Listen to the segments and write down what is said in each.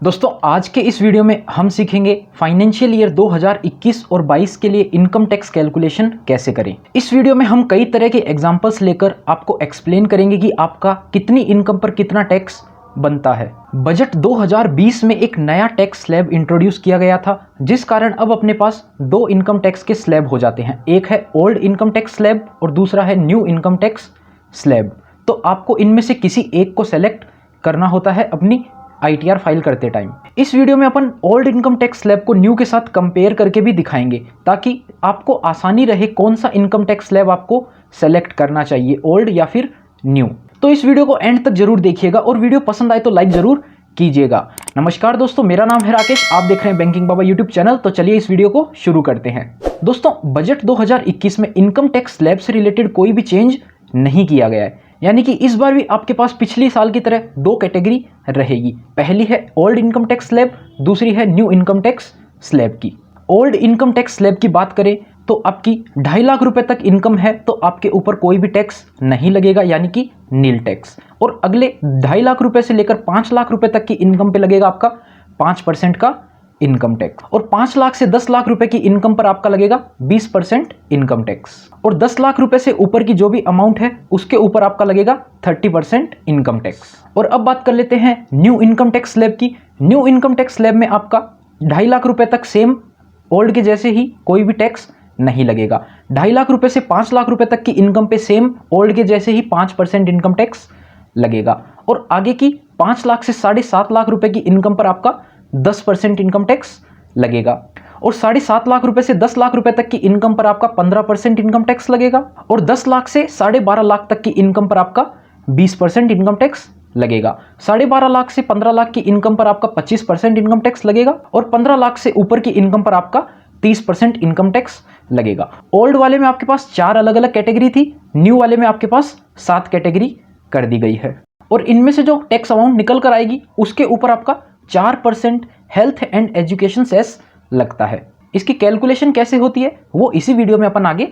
दोस्तों आज के इस वीडियो में हम सीखेंगे फाइनेंशियल ईयर 2021 और 22 के लिए इनकम टैक्स कैलकुलेशन कैसे करें। इस वीडियो में हम कई तरह के एग्जांपल्स लेकर आपको एक्सप्लेन करेंगे कि आपका कितनी इनकम पर कितना टैक्स बनता है। बजट 2020 में एक नया टैक्स स्लैब इंट्रोड्यूस किया गया था, जिस कारण अब अपने पास दो इनकम टैक्स के स्लैब हो जाते हैं। एक है ओल्ड इनकम टैक्स स्लैब और दूसरा है न्यू इनकम टैक्स स्लैब। तो आपको इनमें से किसी एक को सेलेक्ट करना होता है अपनी ITR फाइल करते टाइम। इस वीडियो में अपन ओल्ड इनकम टैक्स स्लैब को न्यू के साथ कंपेयर करके भी दिखाएंगे, ताकि आपको आसानी रहे कौन सा इनकम टैक्स स्लैब आपको सेलेक्ट करना चाहिए, ओल्ड या फिर न्यू। तो इस वीडियो को एंड तक जरूर देखिएगा और वीडियो पसंद आए तो लाइक जरूर कीजिएगा। नमस्कार दोस्तों, मेरा नाम है राकेश, आप देख रहे हैं बैंकिंग बाबा यूट्यूब चैनल। तो चलिए इस वीडियो को शुरू करते हैं। दोस्तों बजट 2021 में इनकम टैक्स स्लैब से रिलेटेड कोई भी चेंज नहीं किया गया है, यानी कि इस बार भी आपके पास पिछली साल की तरह दो कैटेगरी रहेगी। पहली है ओल्ड इनकम टैक्स स्लैब, दूसरी है न्यू इनकम टैक्स स्लैब की। ओल्ड इनकम टैक्स स्लैब की बात करें तो आपकी 2.5 लाख रुपए तक इनकम है तो आपके ऊपर कोई भी टैक्स नहीं लगेगा, यानी कि नील टैक्स। और अगले 2.5 लाख रुपए से लेकर 5 लाख रुपए तक की इनकम पे लगेगा आपका 5% का इनकम टैक्स। और 5 लाख से 10 लाख रुपए की इनकम पर आपका लगेगा 20% इनकम टैक्स। और 10 लाख रुपए से ऊपर की जो भी अमाउंट है उसके ऊपर आपका लगेगा 30% इनकम टैक्स। और अब बात कर लेते हैं न्यू इनकम टैक्स स्लैब की। न्यू इनकम टैक्स स्लैब में आपका 2.5 लाख रुपए तक सेम ओल्ड के जैसे ही कोई भी टैक्स नहीं लगेगा। 2.5 लाख रुपए से 5 लाख रुपए तक की इनकम पे सेम ओल्ड के जैसे ही 5% इनकम टैक्स लगेगा। और आगे की 5 लाख से 7.5 लाख रुपए की इनकम पर आपका 10% इनकम टैक्स लगेगा। और 7.5 लाख रुपए से 10 लाख रुपए तक की इनकम पर आपका 15% इनकम टैक्स लगेगा। और 10 लाख से 12.5 लाख तक की इनकम पर आपका 20% इनकम टैक्स लगेगा। 12.5 लाख से 15 लाख की इनकम पर आपका 25% इनकम टैक्स लगेगा। और 15 लाख से ऊपर की इनकम पर आपका 30% इनकम टैक्स लगेगा। ओल्ड वाले में आपके पास 4 अलग अलग कैटेगरी थी, न्यू वाले में आपके पास 7 कैटेगरी कर दी गई है। और इनमें से जो टैक्स अमाउंट निकल कर आएगी उसके ऊपर आपका 4% हेल्थ एंड एजुकेशन सेस लगता है। इसकी कैलकुलेशन कैसे होती है वो इसी वीडियो में अपन आगे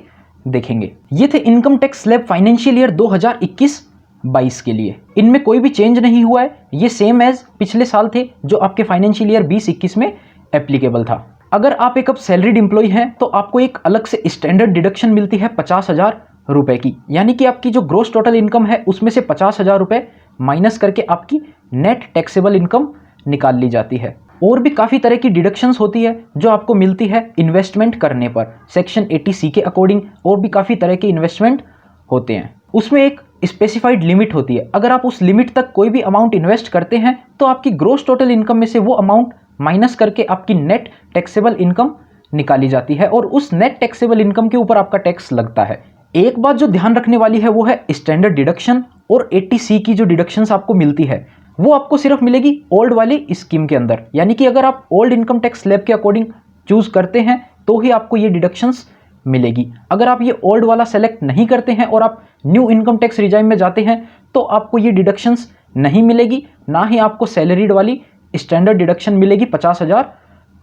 देखेंगे। ये थे income tax slab financial year 2021-22 के लिए। इनमें कोई भी चेंज नहीं हुआ है, ये सेम एज पिछले साल थे जो आपके फाइनेंशियल ईयर 2021 में एप्लीकेबल था। अगर आप एक अब सैलरीड एम्प्लॉय हैं तो आपको एक अलग से स्टैंडर्ड डिडक्शन मिलती है 50,000 रुपए की, यानी कि आपकी जो ग्रोस टोटल इनकम है उसमें से 50,000 रुपए माइनस करके आपकी नेट टैक्सेबल इनकम निकाल ली जाती है। और भी काफ़ी तरह की डिडक्शंस होती है जो आपको मिलती है इन्वेस्टमेंट करने पर। सेक्शन 80C के अकॉर्डिंग और भी काफ़ी तरह के इन्वेस्टमेंट होते हैं। उसमें एक स्पेसिफाइड लिमिट होती है, अगर आप उस लिमिट तक कोई भी अमाउंट इन्वेस्ट करते हैं तो आपकी ग्रोस टोटल इनकम में से वो अमाउंट माइनस करके आपकी नेट टैक्सेबल इनकम निकाली जाती है और उस नेट टैक्सेबल इनकम के ऊपर आपका टैक्स लगता है। एक बात जो ध्यान रखने वाली है वो है स्टैंडर्ड डिडक्शन और 80C की जो डिडक्शंस आपको मिलती है वो आपको सिर्फ मिलेगी ओल्ड वाली स्कीम के अंदर, यानी कि अगर आप ओल्ड इनकम टैक्स स्लैब के अकॉर्डिंग चूज करते हैं तो ही आपको ये डिडक्शंस मिलेगी। अगर आप ये ओल्ड वाला सेलेक्ट नहीं करते हैं और आप न्यू इनकम टैक्स रिजाइम में जाते हैं तो आपको ये डिडक्शंस नहीं मिलेगी, ना ही आपको सैलरीड वाली स्टैंडर्ड डिडक्शन मिलेगी 50,000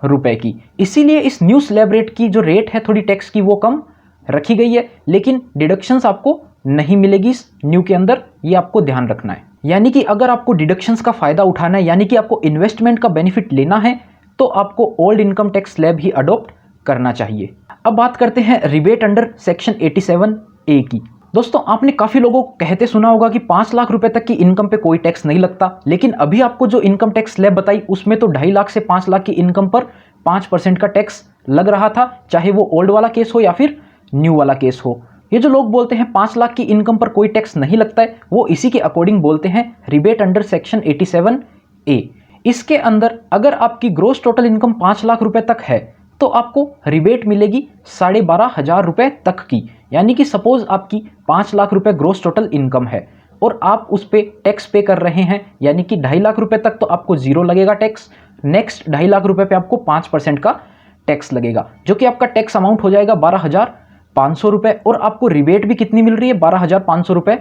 रुपए की। इसीलिए इस न्यू स्लैब रेट की जो रेट है थोड़ी टैक्स की वो कम रखी गई है, लेकिन डिडक्शंस आपको नहीं मिलेगी इस न्यू के अंदर, ये आपको ध्यान रखना है। यानी कि अगर आपको डिडक्शंस का फायदा उठाना है, यानी कि आपको इन्वेस्टमेंट का बेनिफिट लेना है, तो आपको ओल्ड इनकम टैक्स स्लैब ही अडॉप्ट करना चाहिए। अब बात करते हैं रिबेट अंडर सेक्शन 87A की। दोस्तों आपने काफ़ी लोगों को कहते सुना होगा कि 5 लाख रुपए तक की इनकम पे कोई टैक्स नहीं लगता, लेकिन अभी आपको जो इनकम टैक्स स्लैब बताई उसमें तो 2.5 लाख से 5 लाख की इनकम पर 5% का टैक्स लग रहा था, चाहे वो ओल्ड वाला केस हो या फिर न्यू वाला केस हो। ये जो लोग बोलते हैं 5 लाख की इनकम पर कोई टैक्स नहीं लगता है, वो इसी के अकॉर्डिंग बोलते हैं रिबेट अंडर सेक्शन 87A। इसके अंदर अगर आपकी ग्रोस टोटल इनकम 5 लाख रुपए तक है तो आपको रिबेट मिलेगी 12,500 रुपए तक की, यानी कि सपोज आपकी 5 लाख रुपए ग्रोस टोटल इनकम है और आप उस पर टैक्स पे कर रहे हैं, यानी कि 2.5 लाख रुपए तक तो आपको 0 लगेगा टैक्स। नेक्स्ट 2.5 लाख रुपए पे आपको 5% का टैक्स लगेगा, जो कि आपका टैक्स अमाउंट हो जाएगा 12,500 रुपए। और आपको रिबेट भी कितनी मिल रही है, 12,500 रुपए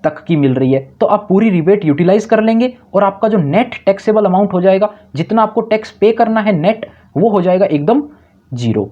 तक की मिल रही है। तो आप पूरी रिबेट यूटिलाइज कर लेंगे और आपका जो नेट टैक्सेबल अमाउंट हो जाएगा, जितना आपको टैक्स पे करना है नेट, वो हो जाएगा एकदम 0।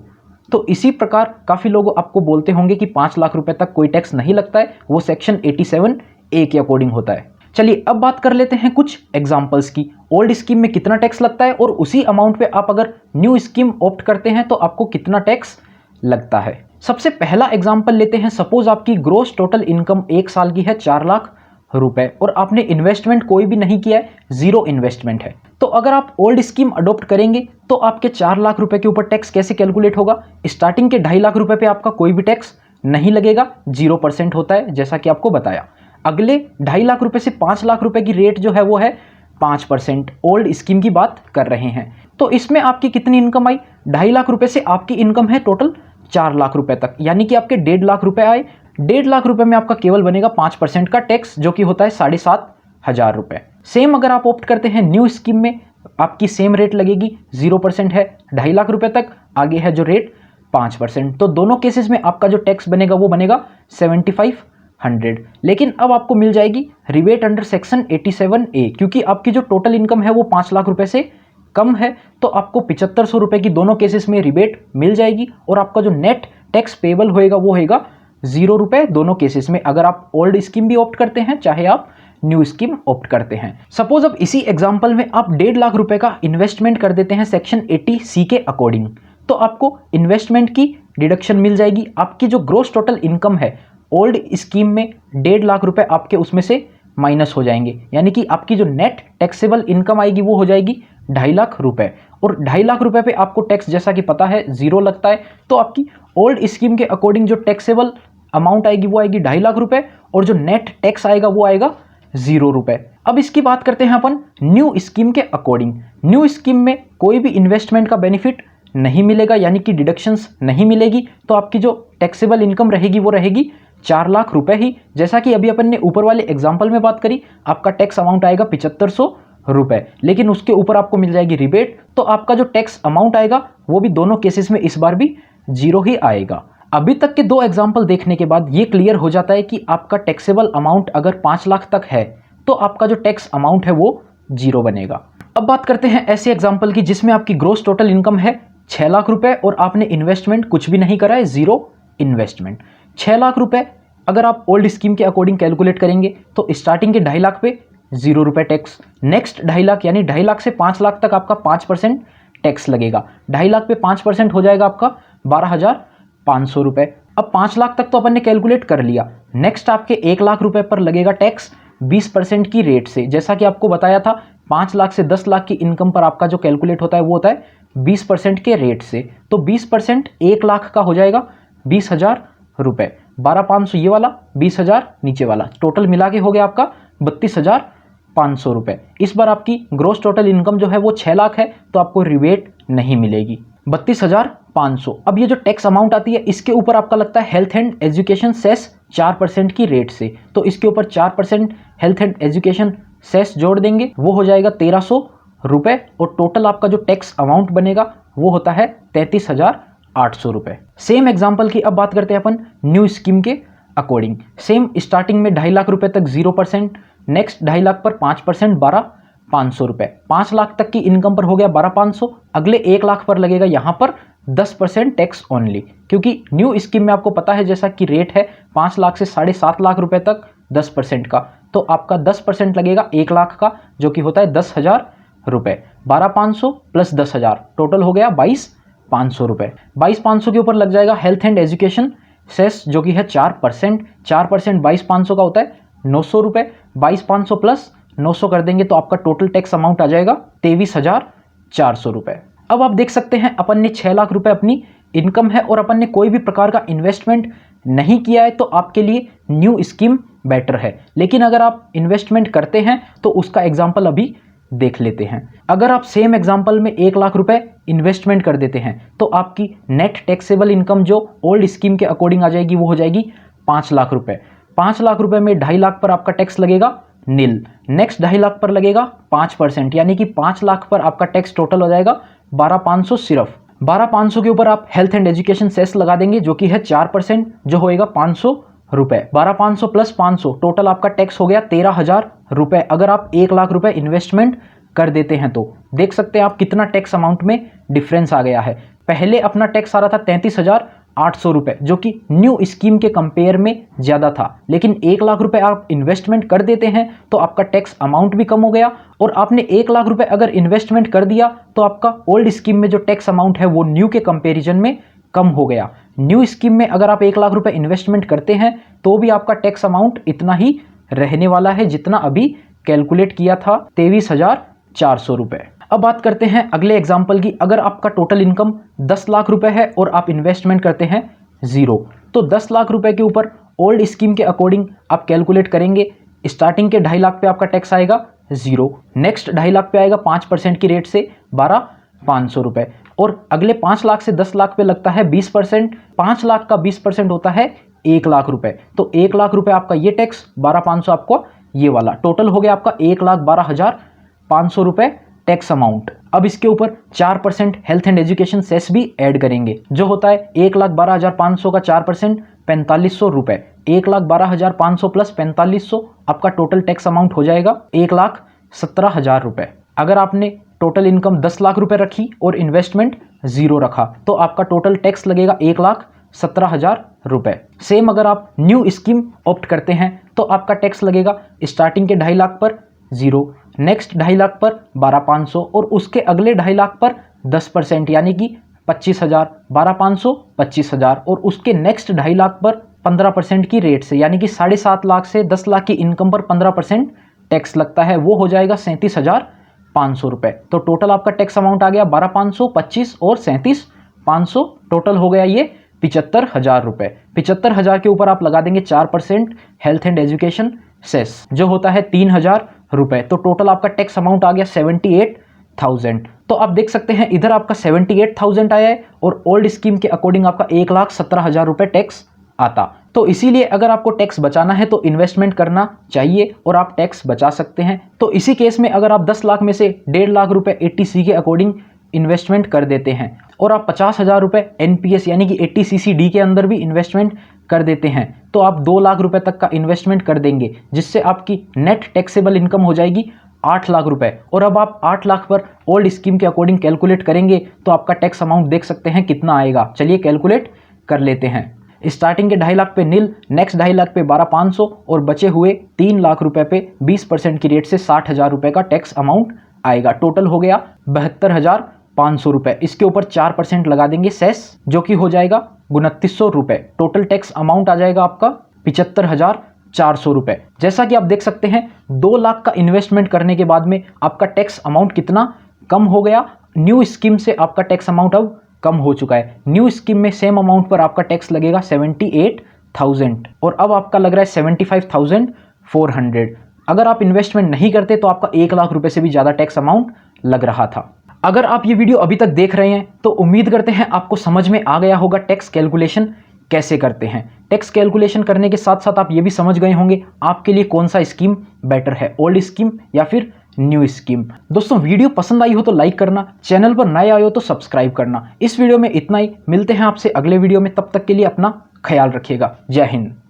तो इसी प्रकार काफ़ी लोग आपको बोलते होंगे कि 5 लाख रुपए तक कोई टैक्स नहीं लगता है, वो सेक्शन 87A के अकॉर्डिंग होता है। चलिए अब बात कर लेते हैं कुछ एग्जाम्पल्स की। ओल्ड स्कीम में कितना टैक्स लगता है और उसी अमाउंट पे आप अगर न्यू स्कीम ऑप्ट करते हैं तो आपको कितना टैक्स लगता है। सबसे पहला एग्जांपल लेते हैं। सपोज आपकी ग्रोस टोटल इनकम 1 साल की है 4 लाख रुपए और आपने इन्वेस्टमेंट कोई भी नहीं किया है, जीरो इन्वेस्टमेंट है। तो अगर आप ओल्ड स्कीम अडॉप्ट करेंगे तो आपके 4 लाख रुपए के ऊपर टैक्स कैसे कैलकुलेट होगा? स्टार्टिंग के 2.5 लाख रुपए पे आपका कोई भी टैक्स नहीं लगेगा, 0% होता है जैसा कि आपको बताया। अगले 2.5 लाख रुपए से 5 लाख रुपए की रेट जो है वो है 5%। ओल्ड स्कीम की बात कर रहे हैं। तो इसमें आपकी कितनी इनकम आई? 2.5 लाख रुपए से आपकी इनकम है टोटल 4 लाख रुपए तक, यानी कि आपके 1.5 लाख रुपए आए। 1.5 लाख रुपए में आपका केवल बनेगा 5% का टैक्स, जो कि होता है 7,500 रुपए। सेम अगर आप ऑप्ट करते हैं न्यू स्कीम में, आपकी सेम रेट लगेगी, 0% है 2.5 लाख रुपए तक, आगे है जो रेट 5%। तो दोनों केसेस में आपका जो टैक्स बनेगा वो बनेगा 7,500। लेकिन अब आपको मिल जाएगी रिबेट अंडर सेक्शन 87A, क्योंकि आपकी जो टोटल इनकम है वो 5 लाख रुपए से कम है, तो आपको 7,500 रुपए की दोनों केसेस में रिबेट मिल जाएगी और आपका जो नेट टैक्स पेबल होएगा वो होएगा 0 रुपए दोनों केसेस में, अगर आप ओल्ड स्कीम भी ऑप्ट करते हैं चाहे आप न्यू स्कीम ऑप्ट करते हैं। सपोज अब इसी एग्जांपल में आप 1.5 लाख रुपए का इन्वेस्टमेंट कर देते हैं सेक्शन 80C के अकॉर्डिंग, तो आपको इन्वेस्टमेंट की डिडक्शन मिल जाएगी। आपकी जो ग्रोस टोटल इनकम है ओल्ड स्कीम में 1.5 लाख रुपए आपके उसमें से माइनस हो जाएंगे, यानी कि आपकी जो नेट टैक्सेबल इनकम आएगी वो हो जाएगी 2.5 लाख रुपए। और 2.5 लाख रुपए पे आपको टैक्स जैसा कि पता है 0 लगता है, तो आपकी ओल्ड स्कीम के अकॉर्डिंग जो टैक्सेबल अमाउंट आएगी वो आएगी 2.5 लाख रुपए और जो नेट टैक्स आएगा वो आएगा 0 रुपए। अब इसकी बात करते हैं अपन न्यू स्कीम के अकॉर्डिंग। न्यू स्कीम में कोई भी इन्वेस्टमेंट का बेनिफिट नहीं मिलेगा, यानी कि डिडक्शंस नहीं मिलेगी, तो आपकी जो टैक्सेबल इनकम रहेगी वो रहेगी 4 लाख रुपए ही। जैसा कि अभी अपन ने ऊपर वाले एग्जाम्पल में बात करी, आपका टैक्स अमाउंट आएगा 7,500 रुपए, लेकिन उसके ऊपर आपको मिल जाएगी रिबेट, तो आपका जो टैक्स अमाउंट आएगा वो भी दोनों केसेस में इस बार भी 0 ही आएगा। अभी तक के 2 एग्जाम्पल देखने के बाद ये क्लियर हो जाता है कि आपका टैक्सेबल अमाउंट अगर 5 लाख तक है तो आपका जो टैक्स अमाउंट है वो 0 बनेगा। अब बात करते हैं ऐसे एग्जाम्पल की जिसमें आपकी ग्रोस टोटल इनकम है 6 लाख रुपए और आपने इन्वेस्टमेंट कुछ भी नहीं करा है, 0 इन्वेस्टमेंट। 6 लाख रुपए अगर आप ओल्ड स्कीम के अकॉर्डिंग कैलकुलेट करेंगे तो स्टार्टिंग के 2.5 लाख पे 0 रुपए टैक्स, नेक्स्ट 2.5 लाख यानी 2.5 लाख से 5 लाख तक आपका 5% टैक्स लगेगा। 2.5 लाख पे 5% हो जाएगा आपका 12,500 रुपए। अब 5 लाख तक तो अपन ने कैलकुलेट कर लिया, नेक्स्ट आपके 1 लाख रुपए पर लगेगा टैक्स 20% की रेट से। जैसा कि आपको बताया था 5 लाख से 10 लाख की इनकम पर आपका जो कैलकुलेट होता है वो होता है 20% के रेट से। तो 20% 1 लाख का हो जाएगा 20,000 रुपए, 12,500 ये वाला, 20,000 नीचे वाला, टोटल मिला के हो गया आपका 32,500 रुपए। इस बार आपकी ग्रोस टोटल इनकम जो है वो 6 लाख है, तो आपको रिबेट नहीं मिलेगी, 32,500। अब ये जो टैक्स अमाउंट आती है इसके ऊपर आपका लगता है हेल्थ एंड एजुकेशन सेस 4% की रेट से, तो इसके ऊपर 4% हेल्थ एंड एजुकेशन सेस जोड़ देंगे, वो हो जाएगा 1,300 रुपए और टोटल आपका जो टैक्स अमाउंट बनेगा वो होता है 33,800 रुपए। सेम एग्जाम्पल की अब बात करते हैं अपन न्यू स्कीम के अकॉर्डिंग। सेम स्टार्टिंग में 2.5 लाख रुपए तक 0%, नेक्स्ट 2.5 लाख पर 5% 12,500 रुपए, 5 लाख तक की इनकम पर हो गया 12,500, अगले 1 लाख पर लगेगा यहाँ पर 10% टैक्स ओनली, क्योंकि न्यू स्कीम में आपको पता है जैसा कि रेट है 5 लाख से 7.5 लाख रुपए तक 10% का, तो आपका 10% लगेगा 1 लाख का, जो कि होता है 10,000 रुपए। 12,500 प्लस 10,000 टोटल हो गया 22,500 रुपए। 22,500 के ऊपर लग जाएगा हेल्थ एंड एजुकेशन सेस, जो कि है 4%। 4% 22,500 का होता है 900 रुपए। 22,500 प्लस 900 कर देंगे तो आपका टोटल टैक्स अमाउंट आ जाएगा 23,400 रुपए। अब आप देख सकते हैं अपन ने 6 लाख रुपए अपनी इनकम है और अपन ने कोई भी प्रकार का इन्वेस्टमेंट नहीं किया है, तो आपके लिए न्यू स्कीम बेटर है। लेकिन अगर आप इन्वेस्टमेंट करते हैं तो उसका एग्जाम्पल अभी देख लेते हैं। अगर आप सेम एग्जाम्पल में 1 लाख रुपए इन्वेस्टमेंट कर देते हैं तो आपकी नेट टैक्सेबल इनकम जो ओल्ड स्कीम के अकॉर्डिंग आ जाएगी वो हो जाएगी 5 लाख रुपए। 5 लाख रुपए में 2.5 लाख पर आपका टैक्स लगेगा नील, नेक्स्ट 2.5 लाख पर लगेगा 5%, यानी कि 5 लाख पर आपका टैक्स टोटल हो जाएगा 12,500 सिर्फ। 12,500 के ऊपर आप हेल्थ एंड एजुकेशन सेस लगा देंगे जो कि है 4%, जो होएगा 500 रुपए। 12,500 प्लस 500 टोटल आपका टैक्स हो गया 13,000 रुपए। अगर आप 1 लाख रुपए इन्वेस्टमेंट कर देते हैं तो देख सकते हैं आप कितना टैक्स अमाउंट में डिफरेंस आ गया है। पहले अपना टैक्स आ रहा था 33,000 800 रुपये, जो कि न्यू स्कीम के कंपेयर में ज़्यादा था। लेकिन 1 लाख रुपए आप इन्वेस्टमेंट कर देते हैं तो आपका टैक्स अमाउंट भी कम हो गया, और आपने 1 लाख रुपए अगर इन्वेस्टमेंट कर दिया तो आपका ओल्ड स्कीम में जो टैक्स अमाउंट है वो न्यू के कंपेरिजन में कम हो गया। न्यू स्कीम में अगर आप 1 लाख रुपए इन्वेस्टमेंट करते हैं तो भी आपका टैक्स अमाउंट इतना ही रहने वाला है जितना अभी कैलकुलेट किया था, 23,400 रुपये। अब बात करते हैं अगले एग्जाम्पल की। अगर आपका टोटल इनकम 10 लाख रुपए है और आप इन्वेस्टमेंट करते हैं 0, तो 10 लाख रुपए के ऊपर ओल्ड स्कीम के अकॉर्डिंग आप कैलकुलेट करेंगे। स्टार्टिंग के 2.5 लाख पे आपका टैक्स आएगा 0, नेक्स्ट 2.5 लाख पे आएगा 5% की रेट से 12,500 रुपये, और अगले 5 लाख से 10 लाख पे लगता है 20%। 5 लाख का 20% होता है 1 लाख रुपए। तो 1 लाख रुपए आपका ये टैक्स, 12,500 आपको ये वाला, टोटल हो गया आपका 1,12,500 रुपये टैक्स अमाउंट। अब इसके ऊपर 4% हेल्थ एंड एजुकेशन सेस भी ऐड करेंगे, जो होता है 1,12,500 का 4% 4,500 रुपये। 1,12,500 प्लस 4,500 आपका टोटल टैक्स अमाउंट हो जाएगा 1,17,000 रुपये। अगर आपने टोटल इनकम 10 लाख रुपए रखी और इन्वेस्टमेंट 0 रखा तो आपका टोटल टैक्स लगेगा 1,17,000 रुपये। सेम अगर आप न्यू स्कीम ऑप्ट करते हैं तो आपका टैक्स लगेगा स्टार्टिंग के 2.5 लाख पर 0, नेक्स्ट 2.5 लाख पर 12,500, और उसके अगले 2.5 लाख पर 10% यानी कि 25,000, 12,500 25,000, और उसके नेक्स्ट 2.5 लाख पर 15% की रेट से यानी कि 7.5 लाख से 10 लाख की इनकम पर 15% टैक्स लगता है, वो हो जाएगा 37,500 रुपये। तो टोटल आपका टैक्स अमाउंट आ गया 12,500, 25 और 37,500, टोटल हो गया ये 75,000 रुपये। 75,000 के ऊपर आप लगा देंगे 4% हेल्थ एंड एजुकेशन सेस, जो होता है 3,000 रुपये। तो टोटल आपका टैक्स अमाउंट आ गया 78,000। तो आप देख सकते हैं इधर आपका 78,000 आया है और ओल्ड स्कीम के अकॉर्डिंग आपका 1,17,000 रुपये टैक्स आता। तो इसीलिए अगर आपको टैक्स बचाना है तो इन्वेस्टमेंट करना चाहिए और आप टैक्स बचा सकते हैं। तो इसी केस में अगर आप 10 लाख में से 1.5 लाख रुपए 80C के अकॉर्डिंग इन्वेस्टमेंट कर देते हैं और आप 50,000 रुपये NPS यानी कि 80CC के अंदर भी इन्वेस्टमेंट कर देते हैं तो आप 2 लाख रुपए तक का इन्वेस्टमेंट कर देंगे, जिससे आपकी नेट टैक्सेबल इनकम हो जाएगी 8 लाख रुपए। और अब आप 8 लाख पर ओल्ड स्कीम के अकॉर्डिंग कैलकुलेट करेंगे तो आपका टैक्स अमाउंट देख सकते हैं कितना आएगा। चलिए कैलकुलेट कर लेते हैं। स्टार्टिंग के 2.5 लाख पे नील, नेक्स्ट 2.5 लाख पे 12,500 और बचे हुए 3 लाख रुपए पे 20% की रेट से 60,000 रुपए का टैक्स अमाउंट आएगा। टोटल हो गया 72,500 रुपए। इसके ऊपर 4% लगा देंगे सेस, जो कि हो जाएगा 2,900 रुपए। टोटल टैक्स अमाउंट आ जाएगा आपका 75,400 रुपए। जैसा कि आप देख सकते हैं 2 लाख का इन्वेस्टमेंट करने के बाद में आपका टैक्स अमाउंट कितना कम हो गया। न्यू स्कीम से आपका टैक्स अमाउंट अब कम हो चुका है। न्यू स्कीम में सेम अमाउंट पर आपका टैक्स लगेगा 78,000 और अब आपका लग रहा है 75,400। अगर आप इन्वेस्टमेंट नहीं करते तो आपका 1 लाख रुपए से भी ज़्यादा टैक्स अमाउंट लग रहा था। अगर आप ये वीडियो अभी तक देख रहे हैं तो उम्मीद करते हैं आपको समझ में आ गया होगा टैक्स कैलकुलेशन कैसे करते हैं। टैक्स कैलकुलेशन करने के साथ साथ आप ये भी समझ गए होंगे आपके लिए कौन सा स्कीम बेटर है, ओल्ड स्कीम या फिर न्यू स्कीम। दोस्तों वीडियो पसंद आई हो तो लाइक करना, चैनल पर नए आए हो तो सब्सक्राइब करना। इस वीडियो में इतना ही, मिलते हैं आपसे अगले वीडियो में, तब तक के लिए अपना ख्याल रखिएगा। जय हिंद।